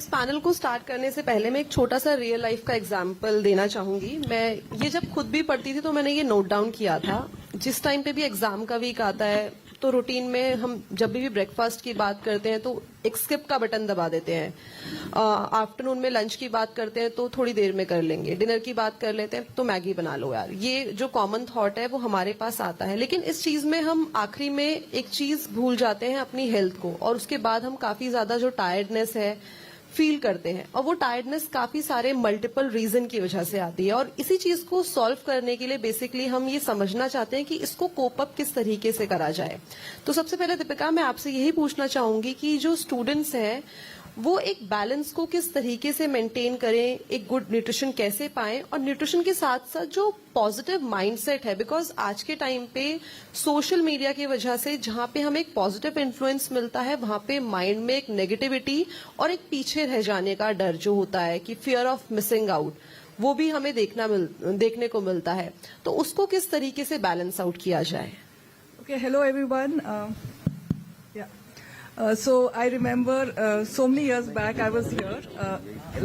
इस पैनल को स्टार्ट करने से पहले मैं एक छोटा सा रियल लाइफ का एग्जांपल देना चाहूंगी। मैं ये जब खुद भी पढ़ती थी तो मैंने ये नोट डाउन किया था। जिस टाइम पे भी एग्जाम का वीक आता है तो रूटीन में हम जब भी ब्रेकफास्ट की बात करते हैं तो एक स्किप का बटन दबा देते हैं। आफ्टरनून में लंच की बात करते हैं तो थोड़ी देर में कर लेंगे। डिनर की बात कर लेते हैं तो मैगी बना लो यार। ये जो कॉमन थॉट है वो हमारे पास आता है, लेकिन इस चीज में हम आखिरी में एक चीज भूल जाते हैं, अपनी हेल्थ को। और उसके बाद हम काफी ज्यादा जो टायर्डनेस है फील करते हैं, और वो टायर्डनेस काफी सारे मल्टीपल रीजन की वजह से आती है। और इसी चीज को सॉल्व करने के लिए बेसिकली हम ये समझना चाहते हैं कि इसको कोप अप किस तरीके से करा जाए। तो सबसे पहले दीपिका, मैं आपसे यही पूछना चाहूंगी कि जो स्टूडेंट्स हैं वो एक बैलेंस को किस तरीके से मेंटेन करें, एक गुड न्यूट्रिशन कैसे पाएं, और न्यूट्रिशन के साथ साथ जो पॉजिटिव माइंडसेट है, बिकॉज आज के टाइम पे सोशल मीडिया की वजह से जहां पे हमें एक पॉजिटिव इन्फ्लुएंस मिलता है, वहां पे माइंड में एक नेगेटिविटी और एक पीछे रह जाने का डर जो होता है कि फियर ऑफ मिसिंग आउट, वो भी हमें देखने को मिलता है। तो उसको किस तरीके से बैलेंस आउट किया जाए? Okay, hello everyone. So I remember so many years back I was here,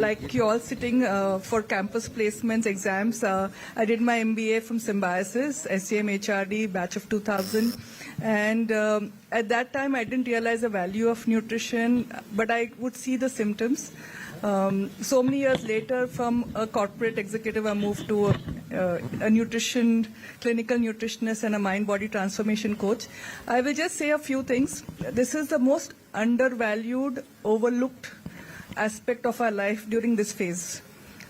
like you all sitting for campus placements exams. I did my MBA from Symbiosis, SCM HRD, batch of 2000. And at that time I didn't realize the value of nutrition, but I would see the symptoms. So many years later, from a corporate executive, I moved to a clinical nutritionist and a mind-body transformation coach. I will just say a few things. This is the most undervalued, overlooked aspect of our life during this phase.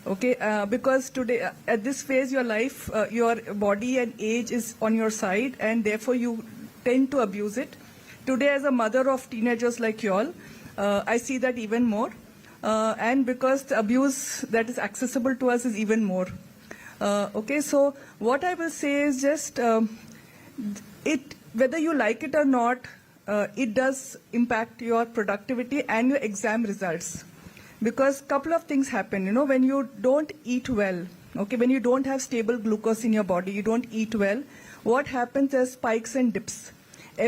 Okay, because today, at this phase, your life, your body and age is on your side, and therefore you tend to abuse it. Today, as a mother of teenagers like you all, I see that even more. And because the abuse that is accessible to us is even more. Okay, so what I will say is just whether you like it or not, it does impact your productivity and your exam results. Because couple of things happen, you know, when you don't eat well, okay, when you don't have stable glucose in your body, you don't eat well, what happens is spikes and dips.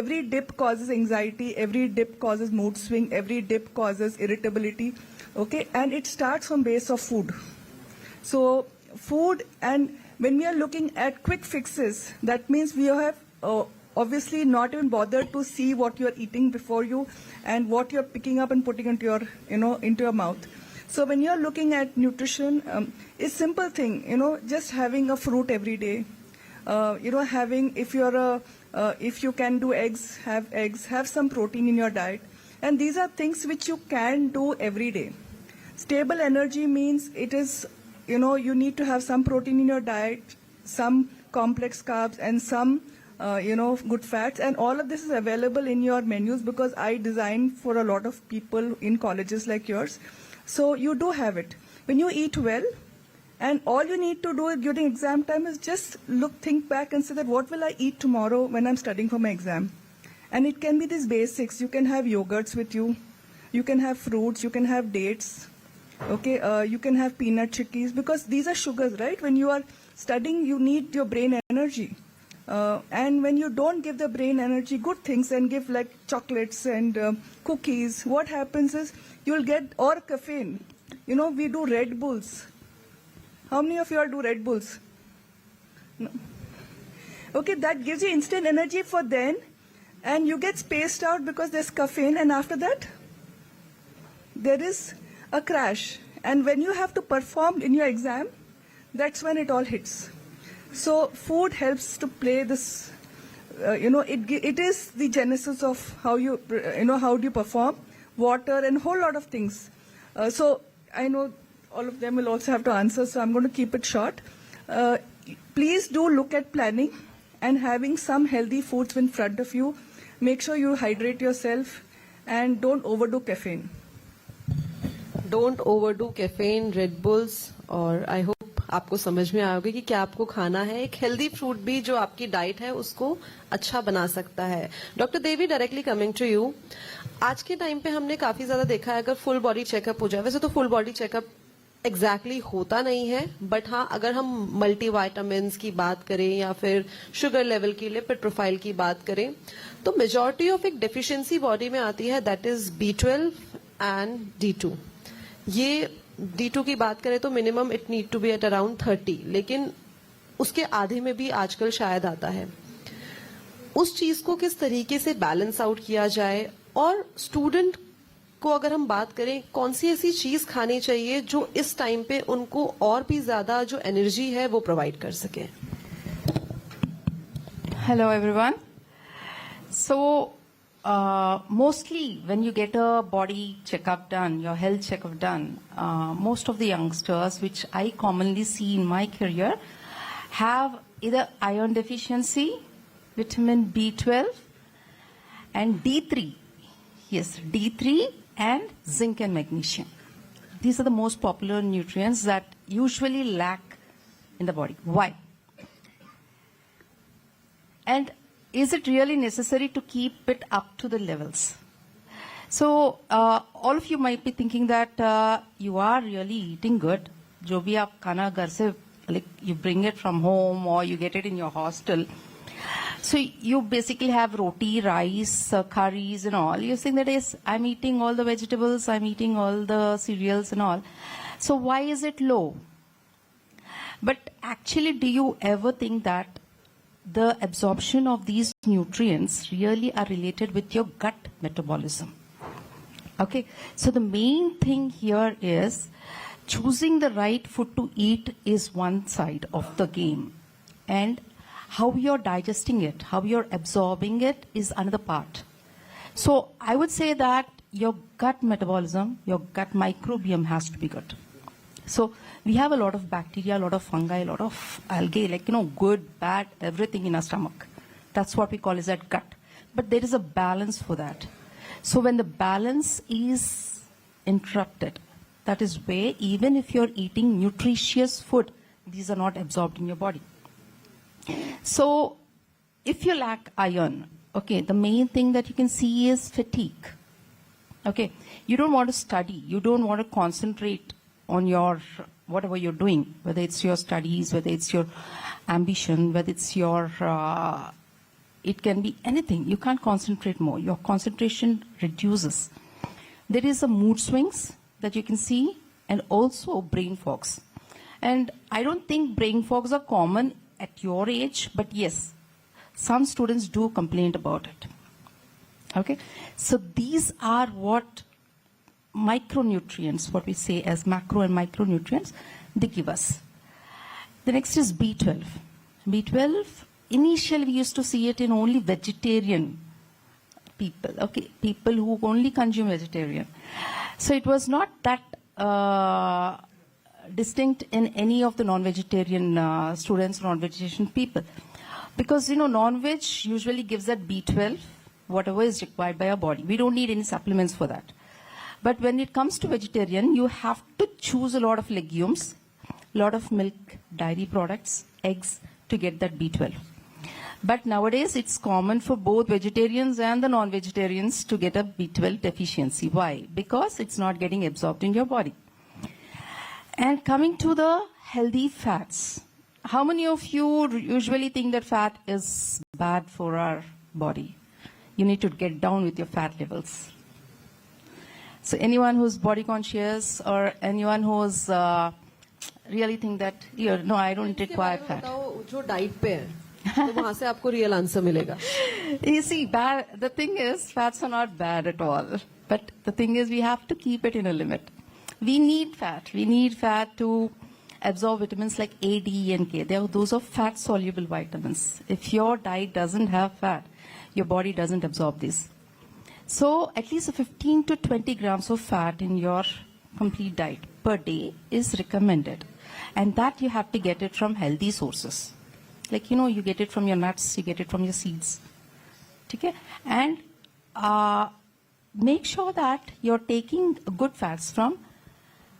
Every dip causes anxiety, every dip causes mood swing, every dip causes irritability. Okay, and it starts from base of food. So food, and when we are looking at quick fixes, that means we have obviously not even bothered to see what you are eating before you and what you are picking up and putting into your, into your mouth. So when you are looking at nutrition, it's simple thing, just having a fruit every day. Having, if you can do eggs, have some protein in your diet. And these are things which you can do every day. Stable energy means it is, you need to have some protein in your diet, some complex carbs, and some, good fats. And all of this is available in your menus because I design for a lot of people in colleges like yours. So you do have it. When you eat well, and all you need to do during exam time is just think back and say that what will I eat tomorrow when I'm studying for my exam? And it can be these basics. You can have yogurts with you. You can have fruits. You can have dates. Okay. You can have peanut chickpeas because these are sugars, right? When you are studying, you need your brain energy. And when you don't give the brain energy good things and give like chocolates and cookies, what happens is you'll get, or caffeine. We do Red Bulls. How many of you all do Red Bulls? No. Okay, that gives you instant energy for then. And you get spaced out because there's caffeine, and after that, there is a crash. And when you have to perform in your exam, that's when it all hits. So food helps to play this, it is the genesis of how you, how do you perform, water and a whole lot of things. So I know all of them will also have to answer, so I'm going to keep it short. Please do look at planning and having some healthy foods in front of you. Make sure you hydrate yourself and don't overdo caffeine. Don't overdo caffeine, Red Bulls, और I hope आपको समझ में आएगा कि क्या आपको खाना है। एक हेल्दी फ्रूट भी जो आपकी डाइट है उसको अच्छा बना सकता है। Doctor Devi, directly coming to you, आज के टाइम पे हमने काफी ज्यादा देखा है अगर फुल बॉडी चेकअप हो जाए, वैसे तो फुल बॉडी चेकअप एग्जैक्टली होता नहीं है, बट हाँ अगर हम मल्टीविटामिन्स की बात करें या फिर शुगर लेवल की, लिपिड प्रोफाइल की बात करें, तो मेजॉरिटी ऑफ एक डेफिशिएंसी बॉडी में आती है, that is B12 and D2। ये D2 की बात करें तो minimum it need to be at around 30, लेकिन उसके आधे में भी आजकल शायद आता है. उस चीज को किस तरीके से बैलेंस आउट किया जाए, और स्टूडेंट को अगर हम बात करें कौन सी ऐसी चीज खानी चाहिए जो इस टाइम पे उनको और भी ज्यादा जो एनर्जी है वो प्रोवाइड कर सके. Hello everyone. So mostly when you get a body checkup done, your health checkup done, most of the youngsters, which I commonly see in my career, have either iron deficiency, vitamin B12 and D3. Yes, D3 and zinc and magnesium. These are the most popular nutrients that usually lack in the body. Why? And is it really necessary to keep it up to the levels? So all of you might be thinking that you are really eating good. Jo bhi aap khana ghar se, like you bring it from home or you get it in your hostel. So you basically have roti, rice, curries and all. You think that is, I'm eating all the vegetables, I'm eating all the cereals and all. So why is it low? But actually, do you ever think that the absorption of these nutrients really are related with your gut metabolism? Okay, so the main thing here is choosing the right food to eat is one side of the game, and how you're digesting it, how you're absorbing it is another part. So I would say that your gut metabolism, your gut microbiome has to be good. So we have a lot of bacteria, a lot of fungi, a lot of algae, like, good, bad, everything in our stomach. That's what we call is that gut. But there is a balance for that. So when the balance is interrupted, that is where even if you're eating nutritious food, these are not absorbed in your body. So if you lack iron, okay, the main thing that you can see is fatigue. Okay, you don't want to study, you don't want to concentrate on your whatever you're doing, whether it's your studies, whether it's your ambition, whether it's your, it can be anything. You can't concentrate more. Your concentration reduces. There is a mood swings that you can see, and also brain fogs. And I don't think brain fogs are common at your age, but yes, some students do complain about it. Okay, so these are what micronutrients, what we say as macro and micronutrients, they give us. The next is B12. B12, initially we used to see it in only vegetarian people, okay, people who only consume vegetarian. So it was not that distinct in any of the non-vegetarian students, non-vegetarian people. Because, non-veg usually gives that B12, whatever is required by our body. We don't need any supplements for that. But when it comes to vegetarian, you have to choose a lot of legumes, a lot of milk, dairy products, eggs to get that B12. But nowadays, it's common for both vegetarians and the non-vegetarians to get a B12 deficiency. Why? Because it's not getting absorbed in your body. And coming to the healthy fats. How many of you usually think that fat is bad for our body? You need to get down with your fat levels. So anyone who's body conscious or anyone who's really think that, no, I don't require fat. जो diet पे है, तो वहाँ से आपको real answer मिलेगा. You see, the thing is, fats are not bad at all. But the thing is, we have to keep it in a limit. We need fat. We need fat to absorb vitamins like A, D, and K. Those are fat-soluble vitamins. If your diet doesn't have fat, your body doesn't absorb these. So at least 15 to 20 grams of fat in your complete diet per day is recommended. And that you have to get it from healthy sources. Like, you get it from your nuts, you get it from your seeds. Okay? And make sure that you're taking good fats from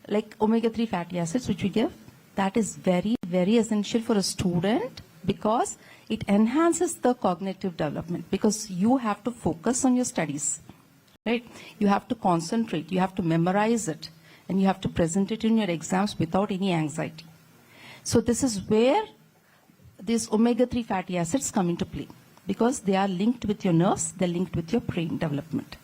like omega-3 fatty acids, which we give. That is very, very essential for a student because it enhances the cognitive development because you have to focus on your studies, right? You have to concentrate, you have to memorize it, and you have to present it in your exams without any anxiety. So this is where these omega-3 fatty acids come into play because they are linked with your nerves, they're linked with your brain development.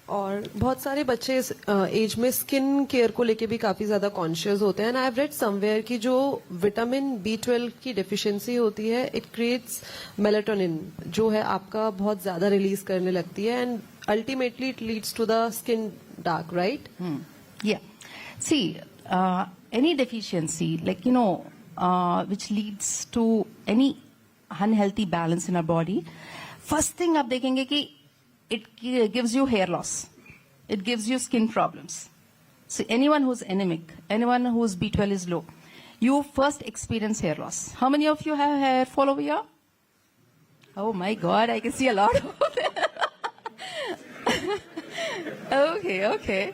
और बहुत सारे बच्चे इस as में skin care को लेके भी काफी ज्यादा कॉन्शियस होते हैं and I have read somewhere कि जो विटामिन B12 की डेफिशिएंसी होती है इट क्रिएट्स मेलेटोनिन जो है आपका बहुत ज्यादा रिलीज करने लगती है and ultimately it leads to the skin dark, right? Yeah. See, any deficiency, like, which leads to any unhealthy balance in our body, first thing आप देखेंगे कि it gives you hair loss. It gives you skin problems. So anyone who's anemic, anyone whose B12 is low, you first experience hair loss. How many of you have hair fall over here? Oh my God, I can see a lot over there. Okay.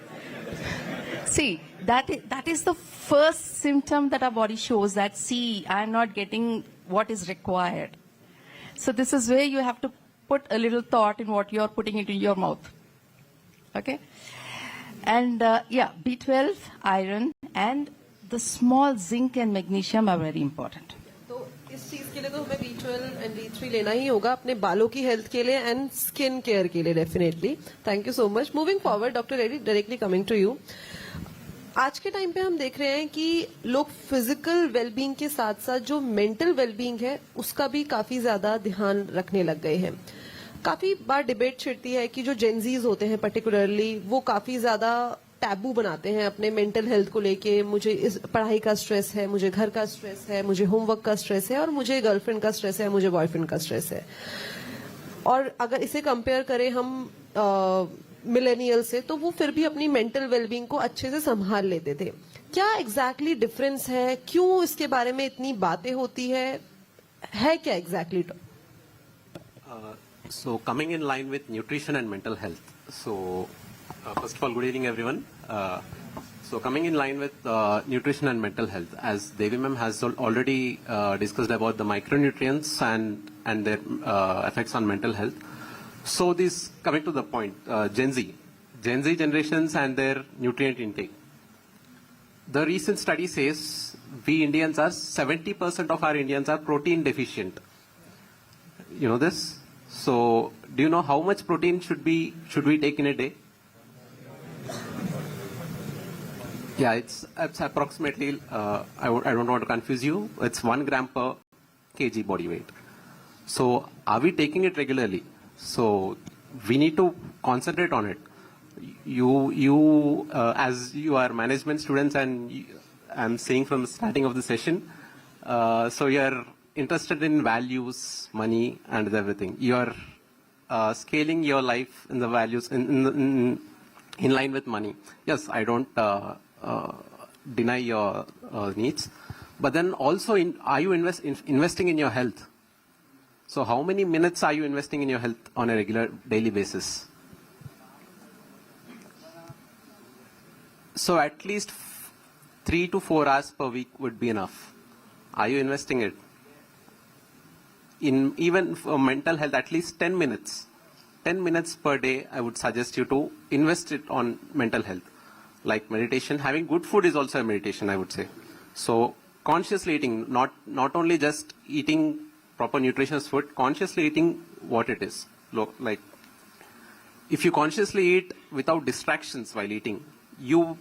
See, that is the first symptom that our body shows that, see, I am not getting what is required. So this is where you have to put a little thought in what you are putting into your mouth. Okay? And B12, iron, and the small zinc and magnesium are very important. तो इस चीज के लिए तो हमें B12 and D3 लेना ही होगा अपने बालों की हेल्थ के लिए एंड स्किन केयर के लिए definitely. Thank you so much. Moving forward, doctor Reddy, directly coming to you. आज के टाइम पे हम देख रहे हैं कि लोग फिजिकल वेलबींग के साथ साथ जो मेंटल वेलबींग है उसका भी काफी ज्यादा ध्यान रखने लग गए हैं. काफी बार डिबेट छिड़ती है कि जो जेनजीज होते हैं पर्टिकुलरली वो काफी ज्यादा टैबू बनाते हैं अपने मेंटल हेल्थ को लेके. मुझे इस पढ़ाई का स्ट्रेस है, मुझे घर का स्ट्रेस है, मुझे होमवर्क का स्ट्रेस है और मुझे गर्लफ्रेंड का स्ट्रेस है, मुझे बॉयफ्रेंड का स्ट्रेस है. और अगर इसे कंपेयर करें हम मिलेनियल से तो वो फिर भी अपनी मेंटल वेलबींग को अच्छे से संभाल लेते थे. क्या एग्जैक्टली डिफरेंस है? क्यों इसके बारे में इतनी बातें होती है क्या exactly? So coming in line with nutrition and mental health. So first of all, good evening everyone. So coming in line with nutrition and mental health, as Devi ma'am has already discussed about the micronutrients and their effects on mental health. So this coming to the point, Gen Z generations and their nutrient intake. The recent study says we Indians are 70% of our Indians are protein deficient. You know this? So do you know how much protein should we take in a day? Yeah, it's approximately, I don't want to confuse you, it's 1 gram per kg body weight. So are we taking it regularly? So we need to concentrate on it. You as you are management students and I'm saying from the starting of the session, so you're interested in values, money and everything. You're scaling your life in the values in line with money. Yes, I don't deny your needs, but then also are you investing in your health? So how many minutes are you investing in your health on a regular daily basis? So at least 3 to 4 hours per week would be enough. Are you investing it? In even for mental health, at least 10 minutes. 10 minutes per day, I would suggest you to invest it on mental health. Like meditation, having good food is also a meditation, I would say. So consciously eating, not only just eating proper nutritious food, consciously eating what it is. Like if you consciously eat without distractions while eating, you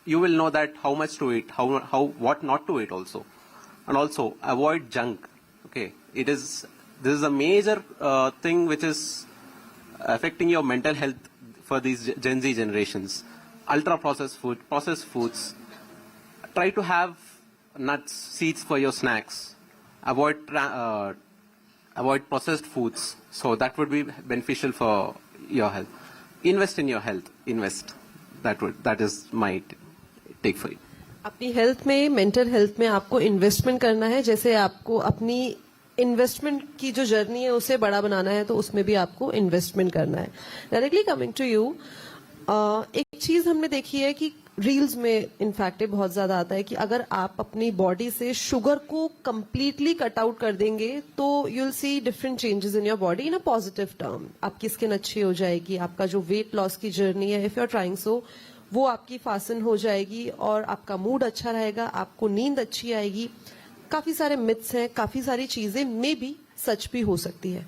will know that how much to eat, what not to eat also. And also avoid junk. Okay, this is a major thing which is affecting your mental health for these Gen Z generations. Ultra processed foods. Try to have nuts, seeds for your snacks. Avoid processed foods. So that would be beneficial for your health. Invest in your health. Invest. That is my take for you. अपनी health में, mental health में आपको investment करना है. जैसे आपको अपनी investment की जो जर्नी है उसे बड़ा बनाना है तो उसमें भी आपको इन्वेस्टमेंट करना है. डायरेक्टली कमिंग टू यू, एक चीज हमने देखी है कि रील्स में इनफैक्ट बहुत ज्यादा आता है कि अगर आप अपनी बॉडी से शुगर को कंप्लीटली कट आउट कर देंगे तो you will see different changes in your body in a positive term. आपकी स्किन अच्छी हो जाएगी, आपका जो वेट लॉस की जर्नी है if you are trying so वो आपकी फासन हो जाएगी और आपका मूड अच्छा रहेगा, आपको नींद अच्छी आएगी. काफी सारे मिथ्स हैं, काफी सारी चीजें मे बी सच भी हो सकती है.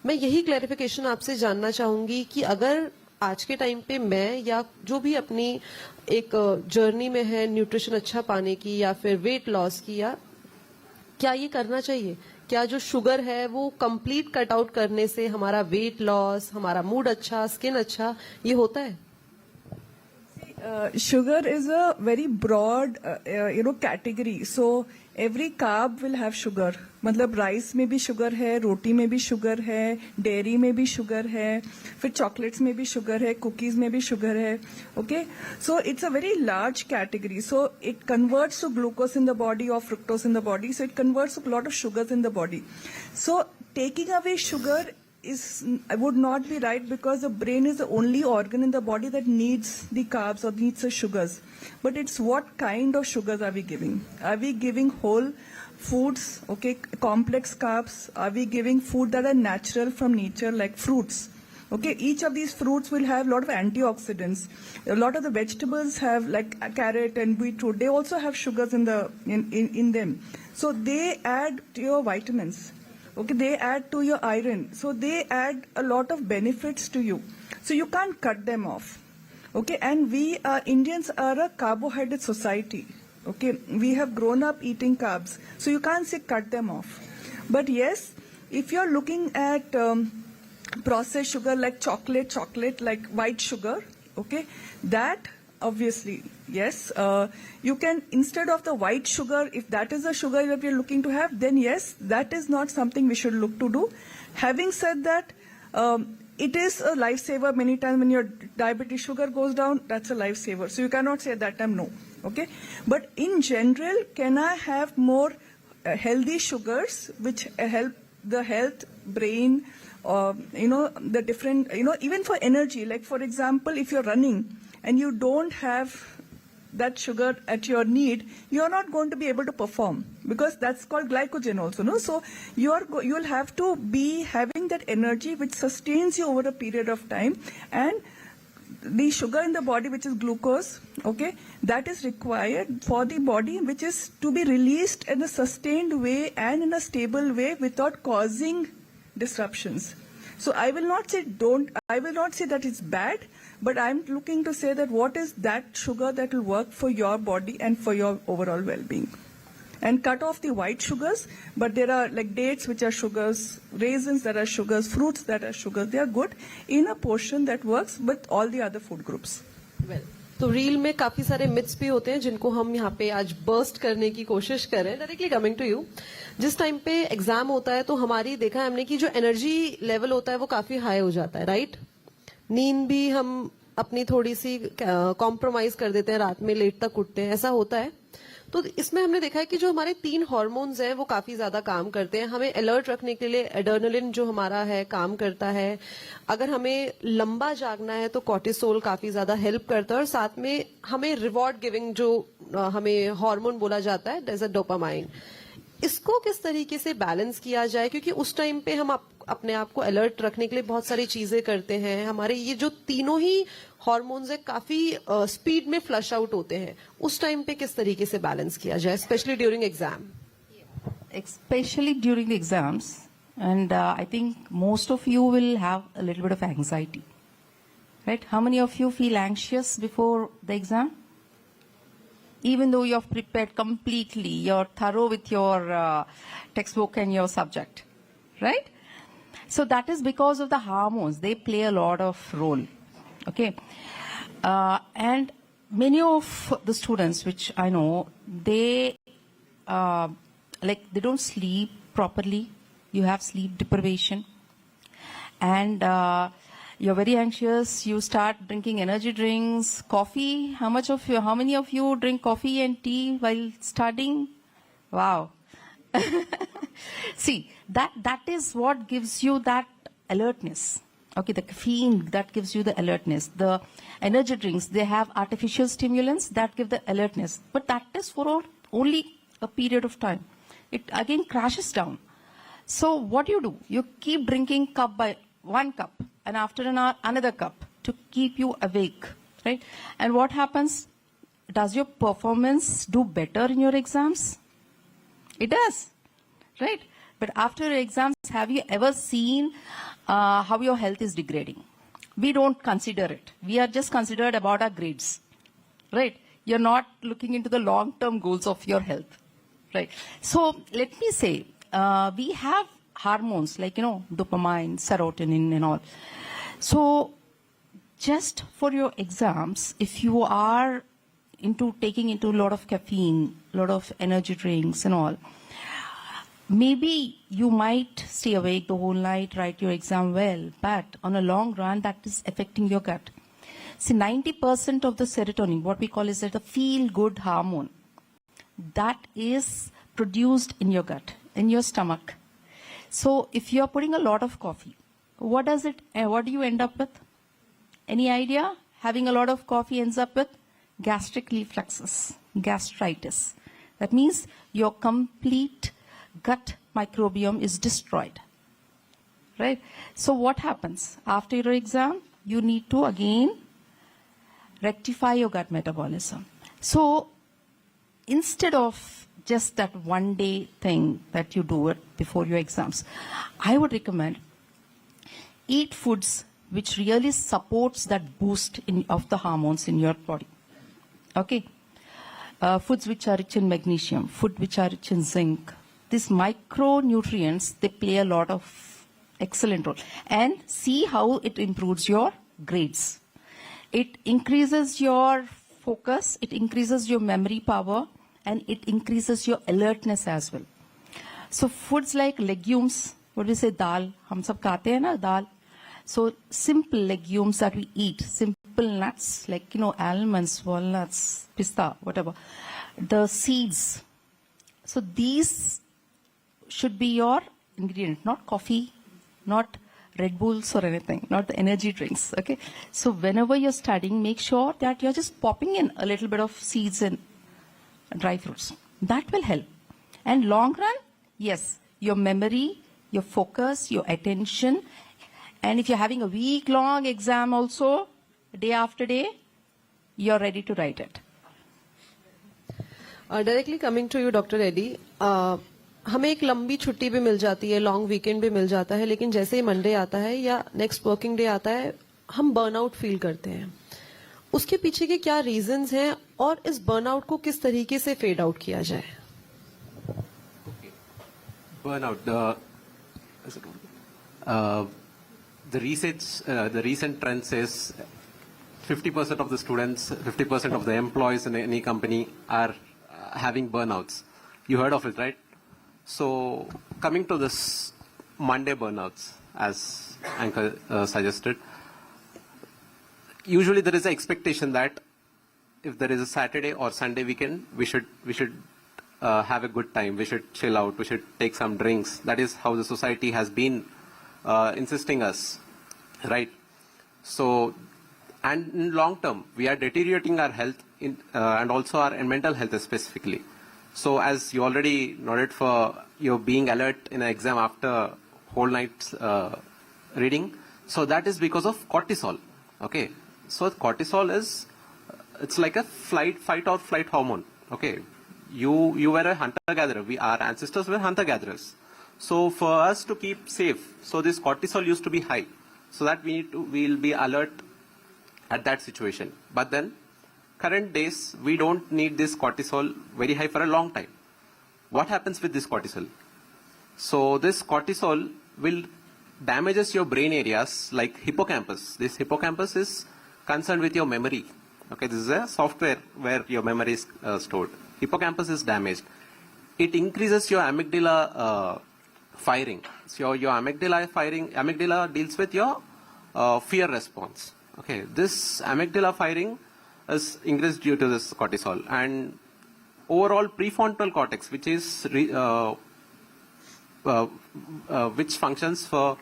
मैं यही क्लैरिफिकेशन आपसे जानना चाहूंगी कि अगर आज के टाइम पे मैं या जो भी अपनी एक जर्नी में है न्यूट्रिशन अच्छा पाने की या फिर वेट लॉस की, या क्या ये करना चाहिए? क्या जो शुगर है वो कंप्लीट कट आउट करने से हमारा वेट लॉस, हमारा मूड अच्छा, स्किन अच्छा, ये होता है? Sugar is a very broad, category. So every carb will have sugar. मतलब rice में भी sugar है, रोटी में भी sugar है, dairy में भी sugar है, फिर chocolates में भी sugar है, cookies में भी sugar है. Okay, so it's a very large category. So it converts to glucose in the body or fructose in the body. So it converts to a lot of sugars in the body. So taking away sugar would not be right, because the brain is the only organ in the body that needs the carbs or needs the sugars. But it's what kind of sugars are we giving? Are we giving whole foods, okay, complex carbs? Are we giving food that are natural from nature, like fruits? Okay, each of these fruits will have a lot of antioxidants. A lot of the vegetables have, like carrot and beetroot, they also have sugars in them. So they add to your vitamins. Okay, they add to your iron. So they add a lot of benefits to you. So you can't cut them off. Okay, and we Indians are a carbohydrate society. Okay, we have grown up eating carbs. So you can't say cut them off. But yes, if you're looking at processed sugar like chocolate, like white sugar, okay, that obviously, yes, you can, instead of the white sugar, if that is the sugar that you're looking to have, then yes, that is not something we should look to do. Having said that, it is a lifesaver. Many times when your diabetes sugar goes down, that's a lifesaver. So you cannot say at that time no. Okay, but in general, can I have more healthy sugars which help the health, brain, the different, even for energy. Like for example, if you're running and you don't have that sugar at your need, you're not going to be able to perform, because that's called glycogen also, no? So you'll have to be having that energy which sustains you over a period of time, and the sugar in the body, which is glucose, okay, that is required for the body, which is to be released in a sustained way and in a stable way without causing disruptions. So I will not say that it's bad, but I'm looking to say that what is that sugar that will work for your body and for your overall well-being. And cut off the white sugars, but there are like dates which are sugars, raisins that are sugars, fruits that are sugars. They are good in a portion that works with all the other food groups. Well, तो reel में काफी सारे myths भी होते हैं जिनको हम यहाँ पे आज बर्स्ट करने की कोशिश कर रहे हैं. डायरेक्टली कमिंग टू यू, जिस टाइम पे एग्जाम होता है तो हमारी देखा है हमने कि जो एनर्जी लेवल होता है वो काफी हाई हो जाता है, राइट? नींद भी हम अपनी थोड़ी सी कॉम्प्रोमाइज कर देते हैं, रात में लेट तक उठते हैं, ऐसा होता है. तो इसमें हमने देखा है कि जो हमारे 3 हार्मोन्स हैं वो काफी ज्यादा काम करते हैं. हमें अलर्ट रखने के लिए एड्रेनलिन जो हमारा है काम करता है. अगर हमें लंबा जागना है तो कॉर्टिसोल काफी ज्यादा हेल्प करता है, और साथ में हमें रिवॉर्ड गिविंग जो हमें हार्मोन बोला जाता है, दैट्स अ डोपामाइन. इसको किस तरीके से बैलेंस किया जाए, क्योंकि उस टाइम पे हम अपने आप को अलर्ट रखने के लिए बहुत सारी चीजें करते हैं. हमारे ये जो तीनों ही हार्मोन्स है काफी स्पीड में फ्लश आउट होते हैं. उस टाइम पे किस तरीके से बैलेंस किया जाए, specially during exam? Especially during the exams, and I think most of you will have a little bit of anxiety, right? How many of you feel anxious before the exam? Even though you're prepared completely, you're thorough with your textbook and your subject, right? So that is because of the hormones. They play a lot of role, okay? And many of the students, which I know, they they don't sleep properly. You have sleep deprivation, and you're very anxious. You start drinking energy drinks, coffee. How many of you drink coffee and tea while studying? Wow. See, that is what gives you that alertness. Okay, the caffeine, that gives you the alertness. The energy drinks, they have artificial stimulants that give the alertness. But that is for only a period of time. It again crashes down. So what do? You keep drinking cup by 1 cup, and after an hour, another cup to keep you awake, right? And what happens? Does your performance do better in your exams? It does, right? But after your exams, have you ever seen how your health is degrading? we don't consider it. We are just considered about our grades, right? You're not looking into the long-term goals of your health, right? So let me say, we have hormones like, dopamine, serotonin and all. So just for your exams, if you are taking into a lot of caffeine, a lot of energy drinks and all, maybe you might stay awake the whole night, write your exam well, but on a long run, that is affecting your gut. See, 90% of the serotonin, what we call is the feel-good hormone, that is produced in your gut, in your stomach. So if you are putting a lot of coffee, what do you end up with? Any idea? Having a lot of coffee ends up with gastric reflexes, gastritis. That means your complete gut microbiome is destroyed, right? So what happens? After your exam, you need to again rectify your gut metabolism. So instead of just that one day thing that you do it before your exams, I would recommend eat foods which really supports that boost of the hormones in your body. Okay? Foods which are rich in magnesium, food which are rich in zinc. These micronutrients, they play a lot of excellent role. And see how it improves your grades. It increases your focus, it increases your memory power, and it increases your alertness as well. So foods like legumes, what do we say, dal, hum sab khate hai na, dal. So simple legumes that we eat, simple nuts like, almonds, walnuts, pista, whatever. The seeds. So these should be your ingredient, not coffee, not Red Bulls or anything, not the energy drinks, okay? So whenever you're studying, make sure that you're just popping in a little bit of seeds and dry fruits. That will help. And long run, yes, your memory, your focus, your attention. And if you're having a week-long exam also, day after day, you're ready to write it. Directly coming to you, Dr. Reddy, हमें एक लंबी छुट्टी भी मिल जाती है, long weekend भी मिल जाता है, लेकिन जैसे ही मंडे आता है या नेक्स्ट वर्किंग डे आता है, हम बर्नआउट फील करते हैं. उसके पीछे के क्या रीजंस हैं और इस बर्नआउट को किस तरीके से फेड आउट किया जाए? Burnout. The recent trend says 50% of the students, 50% of the employees in any company are having burnouts. You heard of it, right? So coming to this Monday burnouts, as Anchor suggested, usually there is an expectation that if there is a Saturday or Sunday weekend, we should have a good time. We should chill out. We should take some drinks. That is how the society has been insisting us, right? So, and in long term, we are deteriorating our health and also our mental health specifically. So as you already noted for your being alert in an exam after whole night's reading, so that is because of cortisol. Okay, so cortisol is, it's like a fight or flight hormone. Okay, you were a hunter-gatherer. Our ancestors were hunter-gatherers. So for us to keep safe, so this cortisol used to be high, so that we'll be alert at that situation. But then current days, we don't need this cortisol very high for a long time. What happens with this cortisol? So this cortisol will damages your brain areas like hippocampus. This hippocampus is concerned with your memory. Okay, this is a software where your memory is stored. Hippocampus is damaged. It increases your amygdala firing. So your amygdala deals with your fear response. Okay, this amygdala firing is increased due to this cortisol, and overall prefrontal cortex, which is which functions for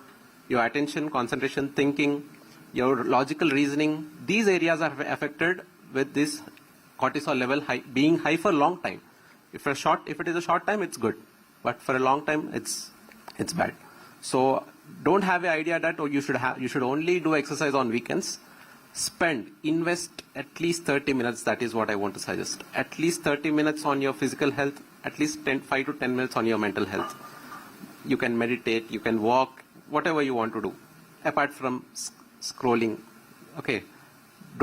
your attention, concentration, thinking, your logical reasoning. These areas are affected with this cortisol level being high for a long time. If it is a short time, it's good, but for a long time, it's bad. So don't have an idea that you should only do exercise on weekends. Invest at least 30 minutes. That is what I want to suggest. At least 30 minutes on your physical health, at least 5 to 10 minutes on your mental health. You can meditate, you can walk, whatever you want to do, apart from scrolling. Okay.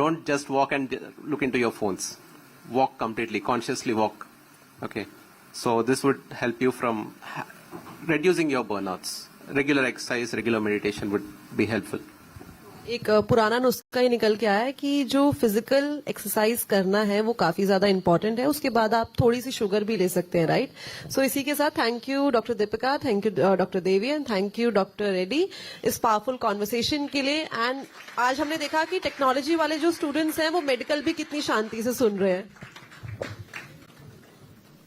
Don't just walk and look into your phones. Walk completely, consciously walk. Okay. So this would help you from reducing your burnouts. Regular exercise, regular meditation would be helpful. एक पुराना नुस्खा ही निकल के आया है कि जो physical exercise करना है वो काफी ज्यादा इंपॉर्टेंट है, उसके बाद आप थोड़ी सी शुगर भी ले सकते हैं, राइट? सो इसी के साथ thank you doctor Deepika, thank you doctor Devi and thank you doctor Reddy इस पावरफुल कॉन्वर्सेशन के लिए। एंड आज हमने देखा कि टेक्नोलॉजी वाले जो स्टूडेंट्स हैं वो मेडिकल भी कितनी शांति से सुन रहे हैं।